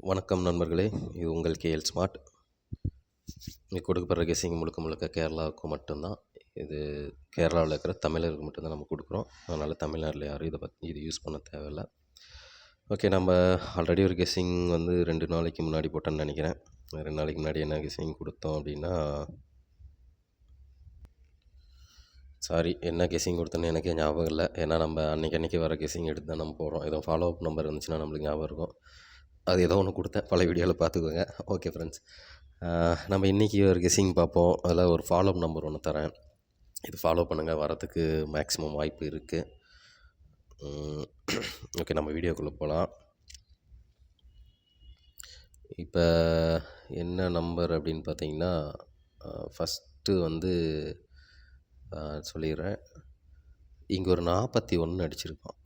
வணக்கம் நண்பர்களே, இது உங்கள் கேஎல் ஸ்மார்ட். இங்கே கொடுக்கப்படுற கெஸ்ஸிங் முழுக்க முழுக்க கேரளாவுக்கு மட்டும்தான். இது கேரளாவில் இருக்கிற தமிழருக்கு மட்டும்தான் நம்ம கொடுக்குறோம். அதனால் தமிழ்நாட்டில் யாரும் இது யூஸ் பண்ண தேவையில்ல. ஓகே, நம்ம ஆல்ரெடி ஒரு கெஸ்ஸிங் 2 நாளைக்கு முன்னாடி போட்டேன்னு நினைக்கிறேன். 2 நாளைக்கு முன்னாடி என்ன கெஸ்ஸிங் கொடுத்தோம் அப்படின்னா, என்ன கெஸ்ஸிங் கொடுத்தோன்னு எனக்கே ஞாபகம் இல்லை. ஏன்னா நம்ம அன்றைக்கி வர கெஸ்ஸிங் எடுத்து தான் நம்ம போடுறோம். எதுவும் ஃபாலோ அப் நம்பர் இருந்துச்சுன்னா நம்மளுக்கு ஞாபகம் இருக்கும். அது ஏதோ ஒன்று கொடுத்தேன், பல வீடியோவில் பார்த்துக்கோங்க. ஓகே ஃப்ரெண்ட்ஸ், நம்ம இன்றைக்கி ஒரு கெஸ்ஸிங் பார்ப்போம். அதில் ஒரு ஃபாலோ அப் நம்பர் ஒன்று தரேன். இது ஃபாலோ பண்ணுங்கள், வரத்துக்கு மேக்ஸிமம் வாய்ப்பு இருக்குது. ஓகே, நம்ம வீடியோக்குள்ளே போகலாம். இப்போ என்ன நம்பர் அப்படின்னு பார்த்தீங்கன்னா, ஃபஸ்ட்டு சொல்லிடுறேன். இங்கே ஒரு 41 அடிச்சிருக்கோம்.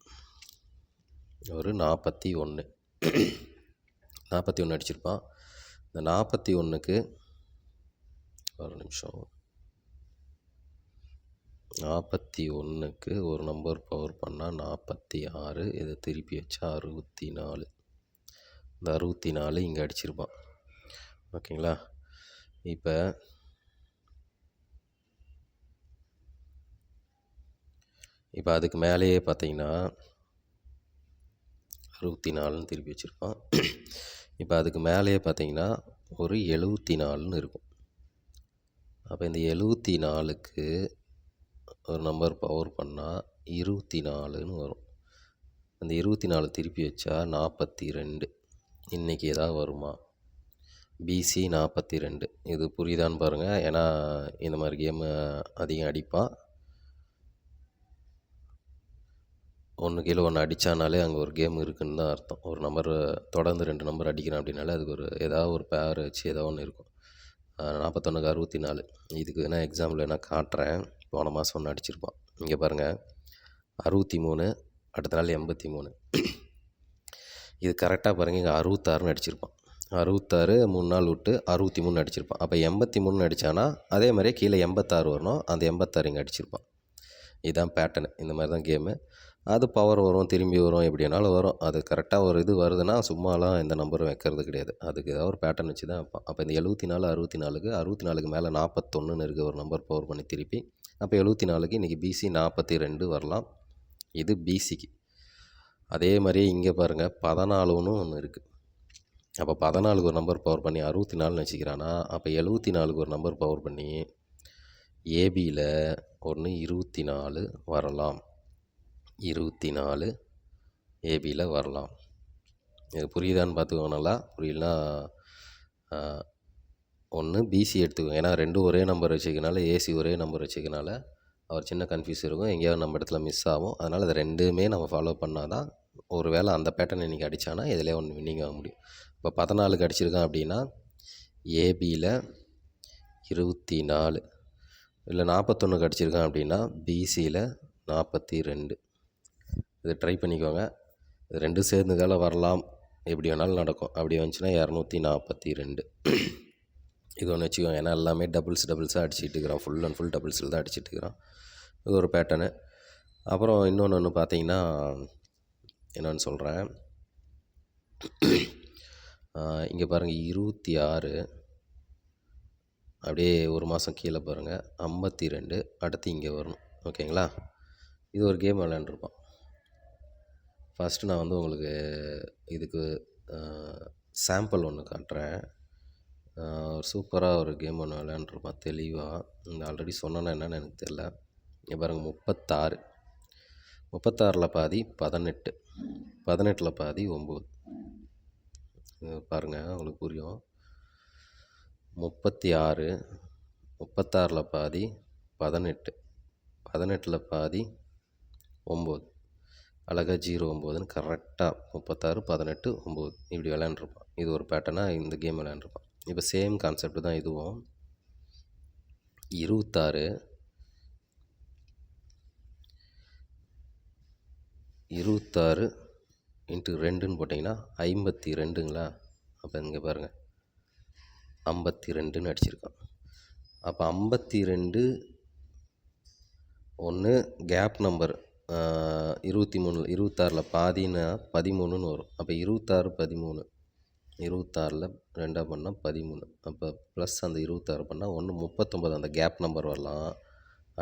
ஒரு 41 அடிச்சிருப்பான். இந்த 41க்கு ஒரு நிமிஷம், 41க்கு ஒரு நம்பர் பவர் பண்ணால் 46, இதை திருப்பி வச்சா 64. இந்த 64 இங்கே அடிச்சிருப்பான். ஓகேங்களா? இப்போ அதுக்கு மேலேயே பார்த்தீங்கன்னா 64ன்னு திருப்பி வச்சுருப்பான். இப்போ அதுக்கு மேலேயே பார்த்தீங்கன்னா ஒரு 74ன்னு இருக்கும். அப்போ இந்த 74க்கு ஒரு நம்பர் பவர் பண்ணால் 24ன்னு வரும். அந்த 24 திருப்பி வச்சா 42. இன்றைக்கி எதாவது வருமா? பிசி 42. இது புரியுதான்னு பாருங்கள். ஏன்னா இந்த மாதிரி கேமு அதிகம் அடிப்பான். 1 கீழே 1 அடித்தானாலே அங்கே ஒரு கேம் இருக்குதுன்னு தான் அர்த்தம். ஒரு நம்பர் தொடர்ந்து 2 நம்பர் அடிக்கிறான் அப்படின்னாலே அதுக்கு ஏதாவது ஒரு பேர் வச்சு ஏதோ ஒன்று இருக்கும். 41க்கு 64. இதுக்கு நான் எக்ஸாம்பிள் காட்டுறேன். போன மாதம் ஒன்று அடிச்சிருப்பான். இங்கே பாருங்கள், 63, அடுத்த நாள் 83. இது கரெக்டாக பாருங்கள், இங்கே 66ன்னு அடிச்சிருப்பான். 66 3 நாள் விட்டு 63 அடிச்சிருப்பான். அப்போ 83 அடித்தானா அதே மாதிரியே கீழே 86 வரணும். அந்த 86 இங்கே அடிச்சிருப்பான். இதுதான் பேட்டர்னு. இந்த மாதிரி தான் கேமு. அது பவர் வரும், திரும்பி வரும், எப்படி வேணாலும் வரும். அது கரெக்டாக ஒரு இது வருதுன்னா சும்மாலாம் எந்த நம்பரும் வைக்கிறது கிடையாது. அதுக்கு ஏதாவது ஒரு பேட்டர்ன் வச்சு தான் வைப்பான். அப்போ இந்த 74 64க்கு மேலே 41ன்னு இருக்க ஒரு நம்பர் பவர் பண்ணி திருப்பி, அப்போ 74க்கு இன்றைக்கி பிசி 42 வரலாம். இது பிசிக்கு. அதே மாதிரி இங்கே பாருங்கள், 14ன்னு ஒன்று இருக்குது. அப்போ 14க்கு ஒரு நம்பர் பவர் பண்ணி 64ன்னு வச்சுக்கிறான்னா, அப்போ 74க்கு ஒரு நம்பர் பவர் பண்ணி ஏபியில் 24 வரலாம். 24 ஏபியில் வரலாம். இது புரியுதான்னு பார்த்துக்கோங்க. நல்லா புரியலனா ஒன்று பிசி எடுத்துக்கோங்க. ஏன்னா 2 ஒரே நம்பர் வச்சுக்கனால, ஏசி ஒரே நம்பர் வச்சுக்கனால அவர் சின்ன கன்ஃபியூஸ் இருக்கும், எங்கேயாவது நம்ம இடத்துல மிஸ் ஆகும். அதனால் அது 2மே நம்ம ஃபாலோ பண்ணால் தான் ஒரு வேளை அந்த பேட்டர்ன் இன்றைக்கி அடித்தானா இதிலே ஒன்று வின்னிங் ஆக முடியும். இப்போ 14க்கு அடிச்சிருக்கான் அப்படின்னா ஏபியில் 24, இல்லை 41க்கு அடிச்சிருக்கான் அப்படின்னா பிசியில் 42. இதை ட்ரை பண்ணிக்கோங்க. இது 2 சேர்ந்துக்கால வரலாம், எப்படி வேணாலும் நடக்கும். அப்படி வந்துச்சுன்னா 242. இது ஒன்று வச்சுக்கோங்க. ஏன்னா எல்லாமே டபுள்ஸாக அடிச்சுட்டு இருக்கிறான். ஃபுல் அண்ட் ஃபுல் டபுள்ஸில் தான் அடிச்சுட்டு இருக்கிறான். இது ஒரு பேட்டர்னு. அப்புறம் இன்னொன்று பார்த்தீங்கன்னா, என்னென்னு சொல்கிறேன். இங்கே பாருங்கள், 26 அப்படியே ஒரு மாதம் கீழே பாருங்கள், 52. அடுத்து இங்கே வரணும். ஓகேங்களா? இது ஒரு கேம் விளையாண்டுருப்பான். ஃபஸ்ட்டு நான் உங்களுக்கு இதுக்கு சாம்பிள் ஒன்று காட்டுறேன். சூப்பராக ஒரு கேம் ஒன்று விளையாண்டுருப்பான் தெளிவாக. ஆல்ரெடி சொன்னேன்னா என்னென்னு எனக்கு தெரியல. இங்கே பாருங்கள், 36. 36ல் பாதி 18, 18ல் பாதி 9. பாருங்கள், உங்களுக்கு புரியும். 36, 36ல் பாதி 18, 18ல் பாதி 9. அழகாக 09ன்னு கரெக்டாக 36, 18, 9 இப்படி விளையாண்டுருப்பான். இது ஒரு பேட்டர்னாக இந்த கேம் விளையாண்டுருப்பான். இப்போ சேம் கான்செப்ட் தான் இதுவும். 26, 26 × 2ன்னு போட்டிங்கன்னா 52ங்களா? அப்போ இங்கே பாருங்கள், 52ன்னு அடிச்சிருக்கான். அப்போ 52 ஒன்று கேப் நம்பர் 23, 26ல் பாதின்னா 13ன்னு வரும். அப்போ 26, 13 26ல் 2 பண்ணால் 13. அப்போ ப்ளஸ் அந்த 26 பண்ணால் 39 அந்த கேப் நம்பர் வரலாம்.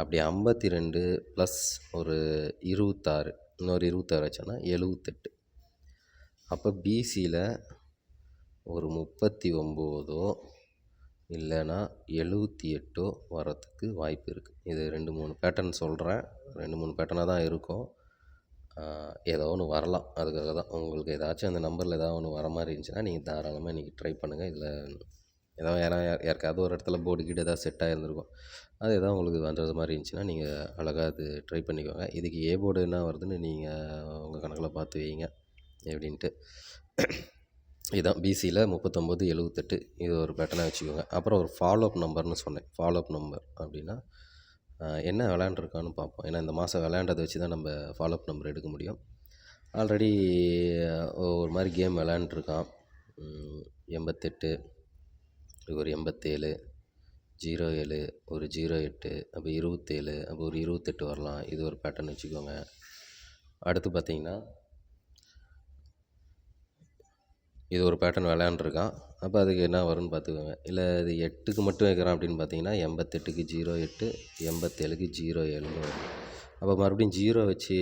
அப்படி 52 ப்ளஸ் ஒரு 26 இன்னொரு 26 வச்சோன்னா 78. அப்போ பிசியில் ஒரு 39ஓ இல்லைன்னா 78ஓ வரத்துக்கு வாய்ப்பு இருக்குது. இது 2, 3 பேட்டர்ன் சொல்கிறேன். 2, 3 பேட்டர்னாக தான் இருக்கும். ஏதோ ஒன்று வரலாம். அதுக்காக தான் உங்களுக்கு ஏதாச்சும் அந்த நம்பரில் ஏதாவது ஒன்று வர மாதிரி இருந்துச்சுன்னா நீங்கள் தாராளமாக இன்றைக்கி ட்ரை பண்ணுங்கள். இதில் ஏதாவது யாருக்காவது ஒரு இடத்துல போர்டு கீடு ஏதாவது செட் ஆகிருந்திருக்கும். அது எதாவது உங்களுக்கு பண்ணுறது மாதிரி இருந்துச்சுன்னா நீங்கள் அழகாக அது ட்ரை பண்ணிக்கோங்க. இதுக்கு ஏ போர்டு என்ன வருதுன்னு நீங்கள் உங்கள் கணக்கில் பார்த்து வைங்க எப்படின்ட்டு. இதுதான் பிசியில் 39, 78 இது ஒரு பேட்டர்னாக வச்சுக்கோங்க. அப்புறம் ஒரு ஃபாலோ அப் நம்பர்னு சொன்னேன். ஃபாலோ அப் நம்பர் அப்படின்னா என்ன விளையாண்டுருக்கான்னு பார்ப்போம். ஏன்னா இந்த மாதம் விளையாண்டதை வச்சு தான் நம்ம ஃபாலோ அப் நம்பர் எடுக்க முடியும். ஆல்ரெடி ஒரு மாதிரி கேம் விளையாண்டுருக்கான். 88 ஒரு 87, 07 ஒரு 08, அப்போ 27, அப்போ ஒரு 28 வரலாம். இது ஒரு பேட்டர்ன் வச்சுக்கோங்க. அடுத்து பார்த்திங்கன்னா இது ஒரு பேட்டர்ன் விளையாண்டுருக்கான். அப்போ அதுக்கு என்ன வரும்னு பார்த்துக்கோங்க. இல்லை இது 8க்கு மட்டும் வைக்கிறான் அப்படின்னு பார்த்தீங்கன்னா 88க்கு 08, 87க்கு 07ன்னு வரும். அப்போ மறுபடியும் 0 வச்சு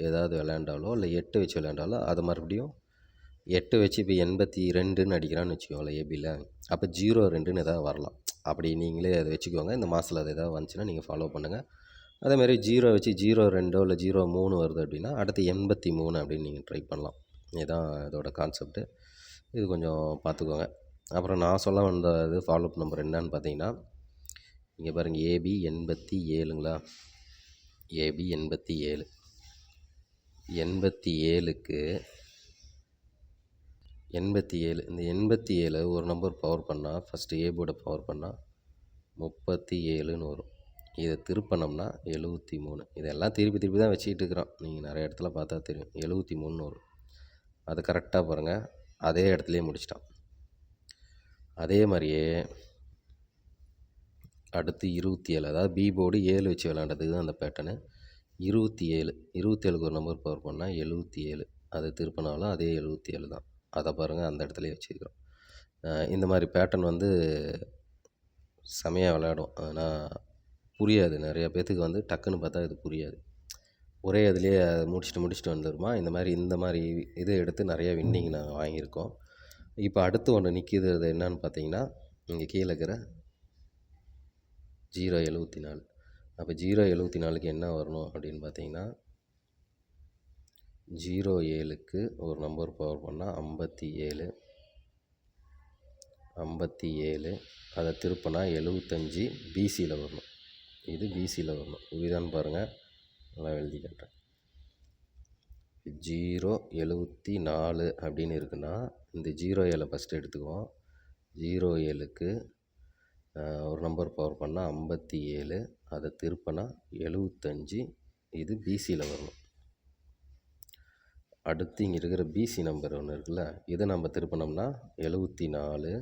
ஏதாவது விளையாண்டாலோ இல்லை 8 வச்சு விளையாண்டாலோ அதை மறுபடியும் 8 வச்சு இப்போ 82ன்னு அடிக்கிறான்னு வச்சுக்கோங்களேன் ஏபியில். அப்போ 02ன்னு எதாவது வரலாம். அப்படி நீங்களே அதை வச்சுக்கோங்க. இந்த மாதத்தில் அது எதாவது வந்துச்சுன்னா நீங்கள் ஃபாலோ பண்ணுங்கள். அதேமாதிரி 0 வச்சு 02 இல்லை 03 வருது அப்படின்னா அடுத்து 83 அப்படின்னு நீங்கள் ட்ரை பண்ணலாம். இதுதான் இதோட கான்செப்ட்டு. இது கொஞ்சம் பார்த்துக்கோங்க. அப்புறம் நான் சொல்ல வந்த இது ஃபாலோ அப் நம்பர் என்னன்னு பார்த்தீங்கன்னா, இங்கே பாருங்கள் ஏபி 87ங்களா, ஏபி 87, 87க்கு 87 இந்த 87 ஒரு நம்பர் பவர் பண்ணால் ஃபஸ்ட்டு ஏ போர்டை பவர் பண்ணால் 37ன்னு வரும். இதை திருப்பினோம்னா 73. இதெல்லாம் திருப்பி திருப்பி தான் வச்சுக்கிட்டு இருக்கிறோம். நீங்கள் நிறைய இடத்துல பார்த்தா தெரியும். 73ன்னு வரும். அது கரெக்டாக பாருங்கள். அதே இடத்துலையே முடிச்சிட்டான். அதே மாதிரியே அடுத்து 27, அதாவது பி போர்டு 7 வச்சு விளையாண்டதுக்கு தான் அந்த பேட்டர்னு. 27, 27க்கு ஒரு நம்பர் பவர் பண்ணால் 77. அதை திருப்பினாலும் அதே 77 தான். அதை பாருங்கள் அந்த இடத்துலையே வச்சுருக்கிறோம். இந்த மாதிரி பேட்டர்ன் வந்து செமையாக விளையாடும். ஆனால் புரியாது. நிறையா பேர்த்துக்கு வந்து டக்குன்னு பார்த்தா இது புரியாது. ஒரே இதுலேயே முடிச்சுட்டு வந்துடுமா. இந்த மாதிரி இதை எடுத்து நிறையா வின்னிங் நாங்கள் வாங்கியிருக்கோம். இப்போ அடுத்து ஒன்று நிற்கிது. அது என்னன்னு பார்த்தீங்கன்னா இங்கே கீழே இருக்கிற 074. அப்போ 074க்கு என்ன வரணும் அப்படின்னு பார்த்தீங்கன்னா 07க்கு ஒரு நம்பர் பவர் பண்ணால் 57, 57 அதை திருப்பினா 75 பிசியில் வரணும். இது பிசியில் வரணும். இதுதான்னு பாருங்கள். நல்லா எழுதி காட்டுறேன். 074 அப்படின்னு இருக்குன்னா இந்த 07 ஃபஸ்ட்டு எடுத்துக்குவோம். 07க்கு ஒரு நம்பர் பவர் பண்ணால் 57, அதை திருப்பினா 75, இது பிசியில் வரணும். அடுத்து இங்கே இருக்கிற பிசி நம்பர் ஒன்று இருக்குல்ல, இதை நம்ம திருப்பினோம்னா 74,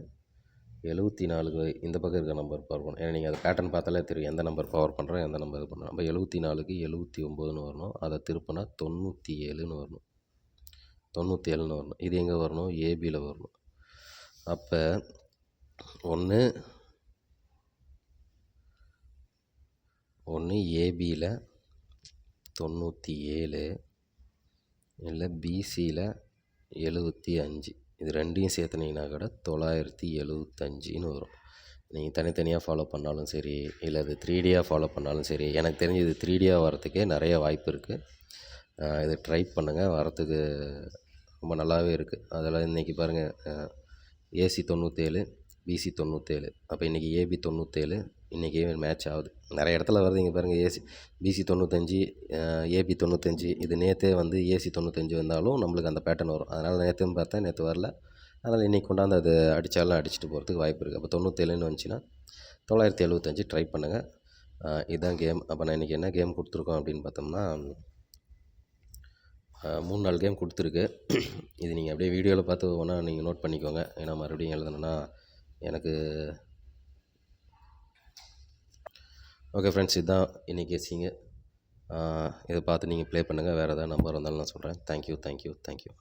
74க்கு இந்த பக்கம் இருக்கிற நம்பர் பவர் பண்ணணும். ஏன்னா நீங்கள் அது பேட்டர்ன் பார்த்தாலே தெரியும் எந்த நம்பர் பவர் பண்ணுறோம் எந்த நம்பர் இது பண்ணுறோம். அப்போ 74க்கு 79ன்னு வரணும். அதை திருப்பினா 97ன்னு வரணும். 97ன்னு வரணும். இது எங்கே வரணும்? ஏபியில் வரணும். அப்போ ஒன்று ஏபியில் 97 இல்லை பிசியில் 75. இது ரெண்டையும் சேர்த்துனீங்கன்னா கூட 975ன்னு வரும். நீங்கள் தனித்தனியாக ஃபாலோ பண்ணாலும் சரி, இல்லை அது 3Dயாக ஃபாலோ பண்ணாலும் சரி. எனக்கு தெரிஞ்சு இது 3Dயாக வரத்துக்கே நிறைய வாய்ப்பு இருக்குது. இது ட்ரை பண்ணுங்கள். வரத்துக்கு ரொம்ப நல்லாவே இருக்குது. அதில் இன்றைக்கி பாருங்கள் ஏசி 97, பிசி 97. அப்போ இன்றைக்கி ஏபி 97, இன்றைக்கி மேட்ச் ஆகுது. நிறைய இடத்துல வருது. இங்கே பாருங்கள் ஏசி பிசி 95, ஏபி 95. இது நேற்றே வந்து ஏசி 95 வந்தாலும் நம்மளுக்கு அந்த பேட்டர்ன் வரும். அதனால் நேற்றுன்னு பார்த்தேன், நேற்று வரல. அதனால் இன்றைக்கி கொண்டாந்து அது அடித்தாலும் அடிச்சுட்டு போகிறதுக்கு வாய்ப்பு இருக்குது. அப்போ 97ன்னு வந்துச்சுன்னா 975 ட்ரை பண்ணுங்கள். இதுதான் கேம். அப்போ நான் இன்றைக்கி என்ன கேம் கொடுத்துருக்கோம் அப்படின்னு பார்த்தோம்னா 3-4 கேம் கொடுத்துருக்கு. இது நீங்கள் அப்படியே வீடியோவில் பார்த்து ஒவ்வொன்றா நீங்கள் நோட் பண்ணிக்கோங்க. ஏன்னா மறுபடியும் எழுதணுன்னா எனக்கு ஓகே ஃப்ரெண்ட்ஸ், இதுதான் இன்றைக்கி கெஸ்ஸிங்கு. இதை பார்த்து நீங்கள் ப்ளே பண்ணுங்கள். வேறு எதாவது நம்பர் வந்தாலும் நான் சொல்கிறேன். தேங்க்யூ.